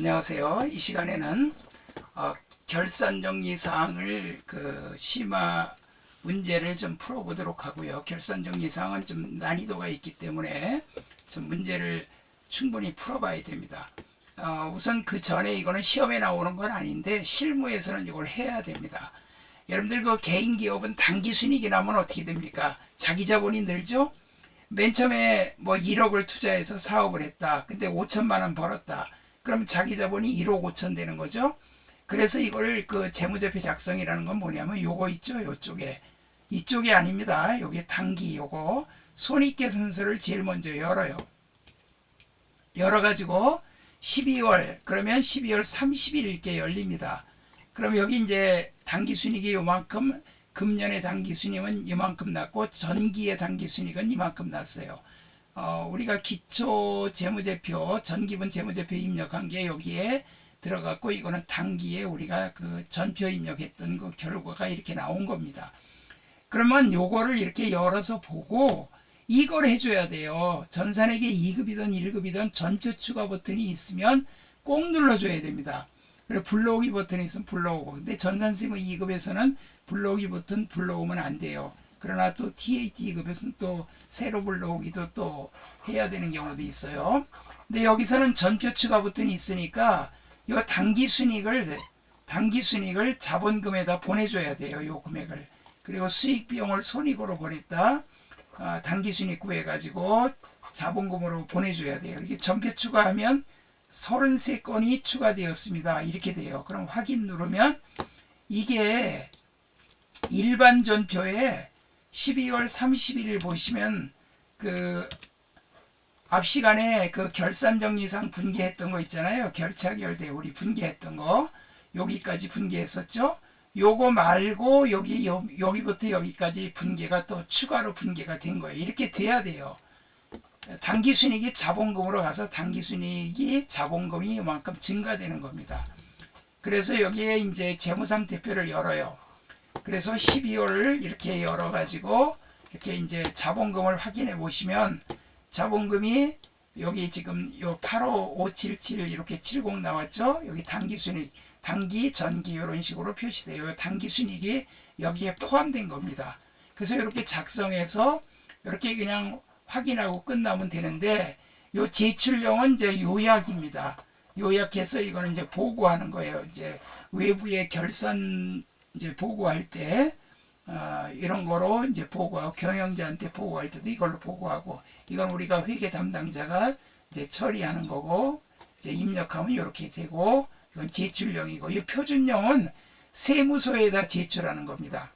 안녕하세요. 이 시간에는 결산정리사항을 심화 문제를 좀 풀어보도록 하고요. 결산정리사항은 좀 난이도가 있기 때문에 좀 문제를 충분히 풀어봐야 됩니다. 우선 그 전에 이거는 시험에 나오는 건 아닌데 실무에서는 이걸 해야 됩니다. 여러분들 그 개인 기업은 당기순이익이 나면 어떻게 됩니까? 자기 자본이 늘죠? 맨 처음에 뭐 1억을 투자해서 사업을 했다. 근데 5천만 원 벌었다. 그럼 자기 자본이 1억 5천 되는 거죠. 그래서 이걸 그 재무제표 작성이라는 건 뭐냐면 요거 있죠. 요쪽에. 이쪽이 아닙니다. 여기 당기 요거. 손익계산서를 제일 먼저 열어요. 열어가지고 12월 그러면 12월 30일께 열립니다. 그럼 여기 이제 당기순이익이 요만큼 금년의 당기순이익은 이만큼 났고 전기의 당기순이익은 이만큼 났어요. 우리가 기초 재무제표 전기분 재무제표 입력한 게 여기에 들어갔고 이거는 당기에 우리가 그 전표 입력했던 그 결과가 이렇게 나온 겁니다. 그러면 요거를 이렇게 열어서 보고 이걸 해줘야 돼요. 전산에게 2급이든 1급이든 전표 추가 버튼이 있으면 꼭 눌러줘야 됩니다. 그리고 불러오기 버튼이 있으면 불러오고, 근데 전산세무 2급에서는 불러오기 버튼 불러오면 안 돼요. 그러나 또 TAT 2급에서는 또 새로 불러오기도 또 해야 되는 경우도 있어요. 근데 여기서는 전표 추가 버튼이 있으니까 이 당기순이익을 자본금에다 보내줘야 돼요. 요 금액을. 그리고 수익 비용을 손익으로 보냈다. 당기순이익 구해가지고 자본금으로 보내줘야 돼요. 이렇게 전표 추가하면 33건이 추가되었습니다. 이렇게 돼요. 그럼 확인 누르면 이게 일반 전표에 12월 31일 보시면 그 앞 시간에 그 결산정리상 분개했던 거 있잖아요. 결차결대 우리 분개했던 거 여기까지 분개했었죠. 요거 말고 여기부터 여기까지 분개가 또 추가로 분개가 된 거예요. 이렇게 돼야 돼요. 당기순이익이 자본금으로 가서 당기순이익이 자본금이 이만큼 증가되는 겁니다. 그래서 여기에 이제 재무상태표를 열어요. 그래서 12월을 이렇게 열어가지고 이렇게 이제 자본금을 확인해 보시면 자본금이 여기 지금 요 85577 이렇게 70 나왔죠. 여기 당기순이익, 당기, 전기 이런 식으로 표시돼요. 당기순이익이 여기에 포함된 겁니다. 그래서 이렇게 작성해서 이렇게 그냥 확인하고 끝나면 되는데 요 제출령은 이제 요약입니다. 요약해서 이거는 이제 보고하는 거예요. 이제 외부의 결산 이제 보고할 때 이런 거로 이제 보고하고 경영자한테 보고할 때도 이걸로 보고하고 이건 우리가 회계 담당자가 이제 처리하는 거고 이제 입력하면 이렇게 되고 이건 제출령이고 이 표준령은 세무서에다 제출하는 겁니다.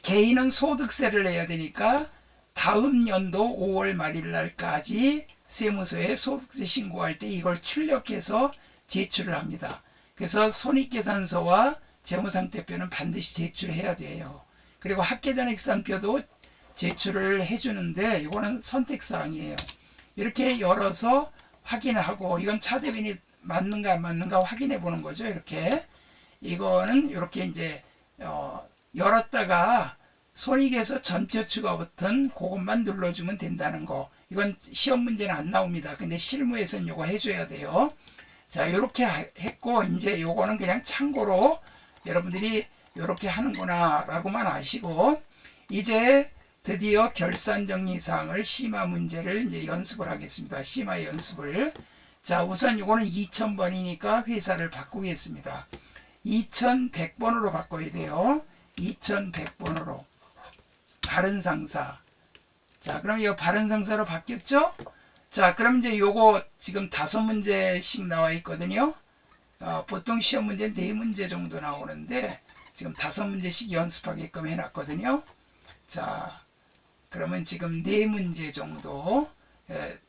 개인은 소득세를 내야 되니까 다음 연도 5월 말일 날까지 세무서에 소득세 신고할 때 이걸 출력해서 제출을 합니다. 그래서 손익계산서와 재무상태표는 반드시 제출해야 돼요. 그리고 합계잔액산표도 제출을 해주는데 이거는 선택사항이에요. 이렇게 열어서 확인하고 이건 차대변이 맞는가 안 맞는가 확인해 보는 거죠. 이렇게 이거는 이렇게 이제 열었다가 손익에서 전표 추가 버튼 그것만 눌러주면 된다는 거. 이건 시험 문제는 안 나옵니다. 근데 실무에서는 이거 해줘야 돼요. 자, 이렇게 했고 이제 요거는 그냥 참고로 여러분들이 이렇게 하는구나 라고만 아시고 이제 드디어 결산정리사항을 심화 문제를 이제 연습을 하겠습니다. 심화 연습을. 자, 우선 이거는 2000번이니까 회사를 바꾸겠습니다. 2100번으로 바꿔야 돼요. 2100번으로. 바른상사. 자, 그럼 이거 바른상사로 바뀌었죠? 자, 그럼 이제 요거 지금 5문제씩 나와 있거든요. 보통 시험 문제 4문제 정도 나오는데 지금 5문제씩 연습하게끔 해놨거든요. 자, 그러면 지금 4문제 정도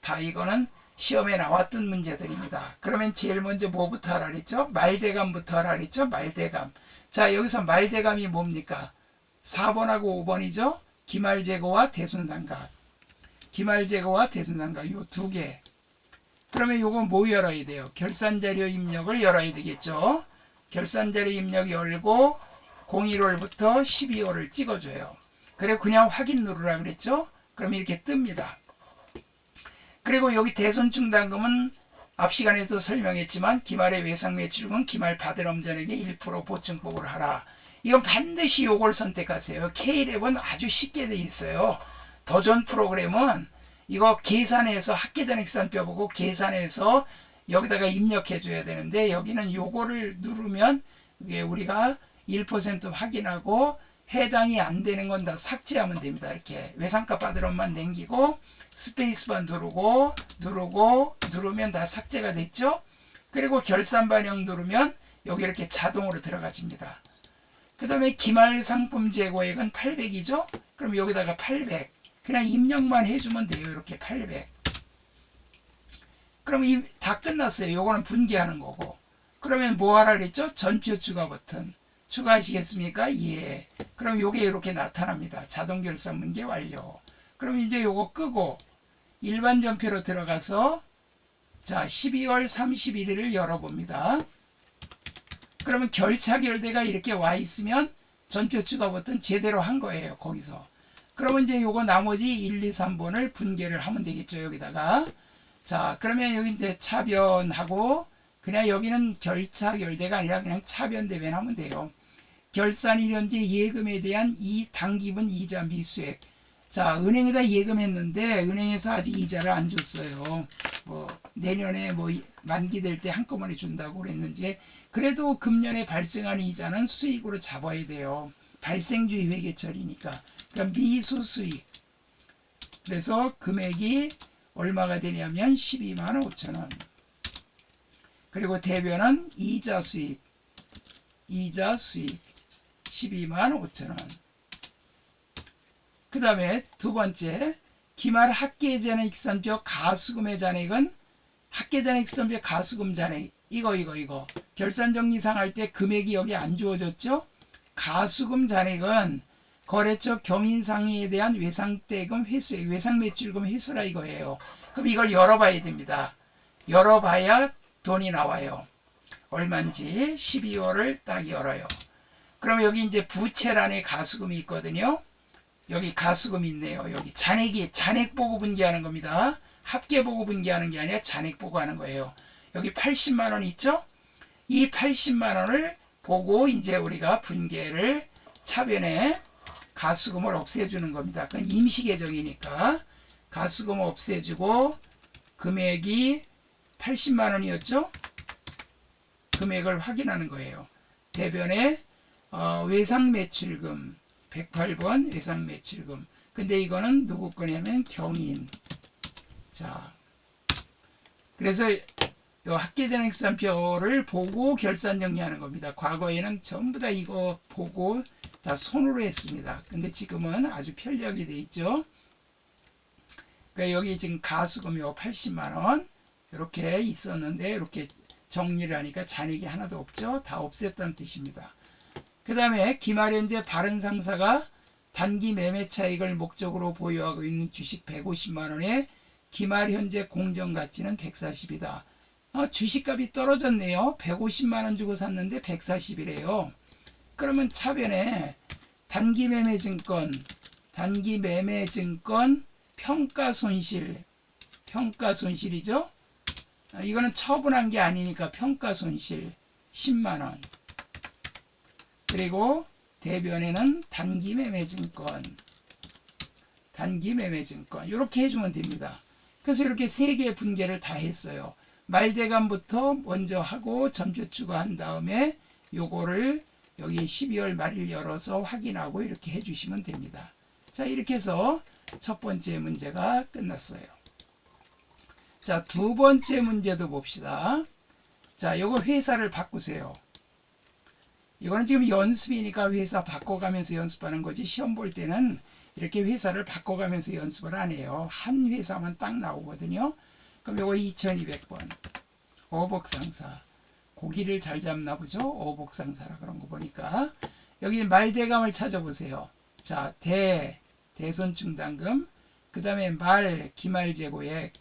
다 이거는 시험에 나왔던 문제들입니다. 그러면 제일 먼저 뭐부터 하라 그랬죠? 말대감부터 하라 그랬죠? 말대감. 자, 여기서 말대감이 뭡니까? 4번하고 5번이죠? 기말재고와 대손상각. 기말재고와 대손상각 요 두 개. 그러면 요거 뭐 열어야 돼요? 결산자료 입력을 열어야 되겠죠? 결산자료 입력 열고 01월부터 12월을 찍어줘요. 그래 그냥 확인 누르라 그랬죠? 그럼 이렇게 뜹니다. 그리고 여기 대손충당금은 앞 시간에도 설명했지만 기말의 외상 매출은 기말 받을 엄전에게 1% 보증법을 하라. 이건 반드시 요걸 선택하세요. K랩은 아주 쉽게 돼 있어요. 도전 프로그램은 이거 계산해서 학계전액산표 보고 계산해서 여기다가 입력해 줘야 되는데 여기는 요거를 누르면 이게 우리가 1% 확인하고 해당이 안 되는 건 다 삭제하면 됩니다. 이렇게 외상값 받을 엄만 남기고 스페이스바 누르면 다 삭제가 됐죠. 그리고 결산 반영 누르면 여기 이렇게 자동으로 들어가집니다. 그 다음에 기말 상품 재고액은 800이죠. 그럼 여기다가 800 그냥 입력만 해주면 돼요. 이렇게 800. 그럼 다 끝났어요. 요거는 분기하는 거고. 그러면 뭐 하라 그랬죠? 전표 추가 버튼. 추가하시겠습니까? 예. 그럼 요게 이렇게 나타납니다. 자동 결산 문제 완료. 그럼 이제 요거 끄고 일반 전표로 들어가서 자 12월 31일을 열어봅니다. 그러면 결차 결대가 이렇게 와 있으면 전표 추가 버튼 제대로 한 거예요. 거기서. 그러면 이제 요거 나머지 1, 2, 3번을 분계를 하면 되겠죠. 여기다가. 자 그러면 여기 이제 차변하고 그냥 여기는 결차 결대가 아니라 그냥 차변 대변하면 돼요. 결산 일현재 예금에 대한 당기분 이자 미수액. 자 은행에다 예금했는데 은행에서 아직 이자를 안 줬어요. 뭐 내년에 뭐 만기될 때 한꺼번에 준다고 그랬는지 그래도 금년에 발생한 이자는 수익으로 잡아야 돼요. 발생주의 회계처리니까. 그러니까 미수 수익. 그래서 금액이 얼마가 되냐면 12만 5천 원. 그리고 대변은 이자 수익 12만 5천 원. 그 다음에 두 번째 기말 학계전액산표 가수금의 잔액은 학계전액산표 가수금 잔액 이거 결산정리상 할 때 금액이 여기 안 주어졌죠. 가수금 잔액은 거래처 경인상의에 대한 외상대금 회수액 외상매출금 회수라 이거예요. 그럼 이걸 열어봐야 됩니다. 열어봐야 돈이 나와요. 얼마인지 12월을 딱 열어요. 그럼 여기 이제 부채란에 가수금이 있거든요. 여기 가수금 있네요. 여기 잔액 보고 분기하는 겁니다. 합계 보고 분기하는 게 아니라 잔액 보고 하는 거예요. 여기 80만 원 있죠? 이 80만 원을 보고 이제 우리가 분계를 차변에 가수금을 없애주는 겁니다. 그건 임시계정이니까 가수금 없애주고 금액이 80만 원이었죠? 금액을 확인하는 거예요. 대변에 외상매출금 108번 외상매출금. 근데 이거는 누구 거냐면 경인. 자, 그래서 이 학계전액산표를 보고 결산 정리하는 겁니다. 과거에는 전부 다 이거 보고 다 손으로 했습니다. 근데 지금은 아주 편리하게 돼 있죠. 그러니까 여기 지금 가수금이 80만 원 이렇게 있었는데 이렇게 정리를 하니까 잔액이 하나도 없죠. 다 없앴다는 뜻입니다. 그 다음에 기말현재 바른상사가 단기 매매 차익을 목적으로 보유하고 있는 주식 150만원에 기말현재 공정가치는 140이다. 주식값이 떨어졌네요. 150만원 주고 샀는데 140이래요. 그러면 차변에 단기 매매 증권 평가손실이죠. 이거는 처분한 게 아니니까 평가손실 10만원. 그리고 대변에는 단기매매증권 이렇게 해주면 됩니다. 그래서 이렇게 세 개의 분계를 다 했어요. 말대감부터 먼저 하고 전표 추가한 다음에 요거를 여기 12월 말일 열어서 확인하고 이렇게 해주시면 됩니다. 자 이렇게 해서 첫 번째 문제가 끝났어요. 자 두 번째 문제도 봅시다. 자 요거 회사를 바꾸세요. 이거는 지금 연습이니까 회사 바꿔가면서 연습하는 거지 시험 볼 때는 이렇게 회사를 바꿔가면서 연습을 안 해요. 한 회사만 딱 나오거든요. 그럼 요거 2200번 어복상사 고기를 잘 잡나 보죠. 어복상사라 그런 거 보니까 여기 말대감을 찾아보세요. 자 대손충당금 그 다음에 기말재고액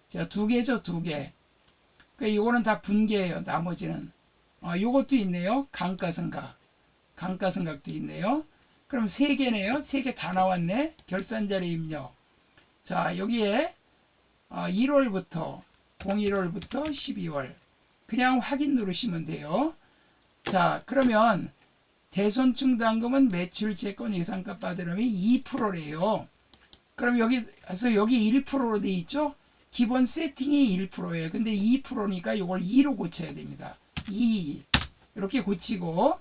자 두 개죠. 두 개. 그러니까 요거는 다 분계예요. 나머지는 요것도 있네요. 감가상각도 있네요. 그럼 세 개네요. 세 개 다 나왔네. 결산자료 입력. 자 여기에 1월부터 01월부터 12월. 그냥 확인 누르시면 돼요. 자, 그러면 대손충당금은 매출 채권 예상값 받으려면 2%래요. 그럼 여기 1%로 돼 있죠? 기본 세팅이 1%예요. 근데 2%니까 이걸 2로 고쳐야 됩니다. 2 이렇게 고치고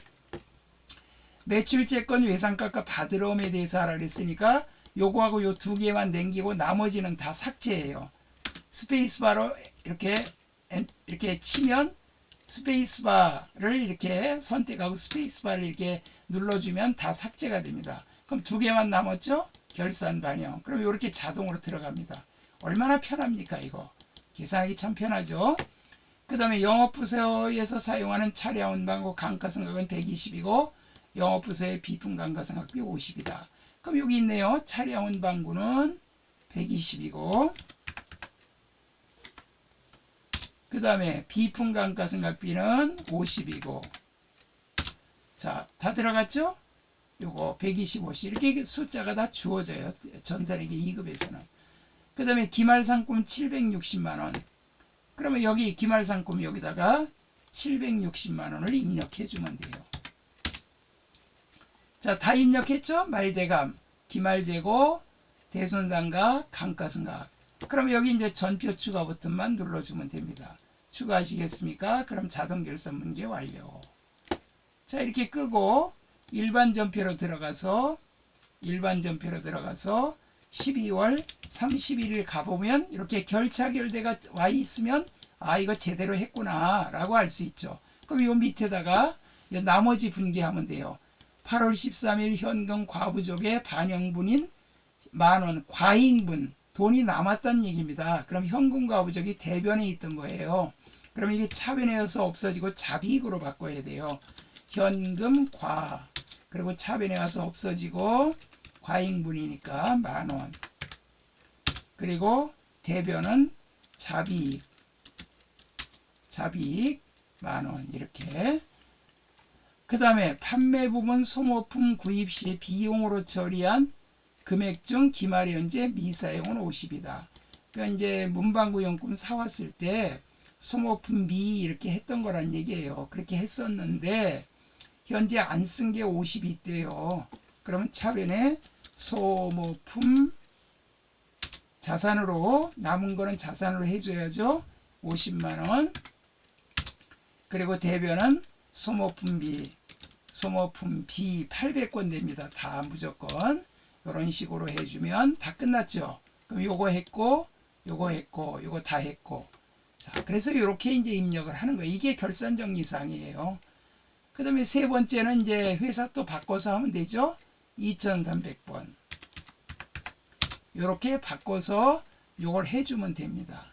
매출채권 예상값과 받으러옴에 대해서 하라 그랬으니까 요거하고 요 두 개만 남기고 나머지는 다 삭제해요. 스페이스바로 이렇게 치면 스페이스바를 이렇게 선택하고 스페이스바를 이렇게 눌러주면 다 삭제가 됩니다. 그럼 두 개만 남았죠? 결산 반영. 그럼 이렇게 자동으로 들어갑니다. 얼마나 편합니까 이거. 계산하기 참 편하죠. 그 다음에 영업부서에서 사용하는 차량운 방고 감가상각은 120이고 영업부서의 비품 감가상각비 50이다. 그럼 여기 있네요. 차량운 방구는 120이고 그 다음에 비품 감가상각비는 50이고 자, 다 들어갔죠? 요거 125씩 이렇게 숫자가 다 주어져요. 전산회계 2급에서는. 그 다음에 기말상품 760만원. 그러면 여기 기말상품 여기다가 760만원을 입력해 주면 돼요. 자, 다 입력했죠? 말대감, 기말재고, 대손상각, 감가상각. 그럼 여기 이제 전표 추가 버튼만 눌러주면 됩니다. 추가하시겠습니까? 그럼 자동 결산 문제 완료. 자, 이렇게 끄고 일반 전표로 들어가서 12월 31일 가보면 이렇게 결차결대가 와 있으면 아, 이거 제대로 했구나 라고 알 수 있죠. 그럼 요 밑에다가 나머지 분기하면 돼요. 8월 13일 현금 과부족의 반영분인 만원 과잉분 돈이 남았다는 얘기입니다. 그럼 현금 과부족이 대변에 있던 거예요. 그럼 이게 차변에서 없어지고 잡이익으로 바꿔야 돼요. 현금 과 그리고 차변에 가서 없어지고 과잉분이니까 만원 그리고 대변은 잡이익 만원 이렇게. 그 다음에 판매 부분 소모품 구입 시 비용으로 처리한 금액 중 기말 현재 미사용은 50이다. 그러니까 이제 문방구용품 사왔을 때 소모품 미 이렇게 했던 거란 얘기예요. 그렇게 했었는데 현재 안 쓴 게 50이 있대요. 그러면 차변에 소모품 자산으로 남은 거는 자산으로 해줘야죠. 50만원. 그리고 대변은 소모품 비 800건 됩니다. 다 무조건 이런 식으로 해주면 다 끝났죠. 그럼 요거 했고 요거 다 했고. 자, 그래서 이렇게 이제 입력을 하는 거예요. 이게 결산정리사항이에요. 그 다음에 세 번째는 이제 회사 또 바꿔서 하면 되죠. 2300번. 이렇게 바꿔서 요걸 해주면 됩니다.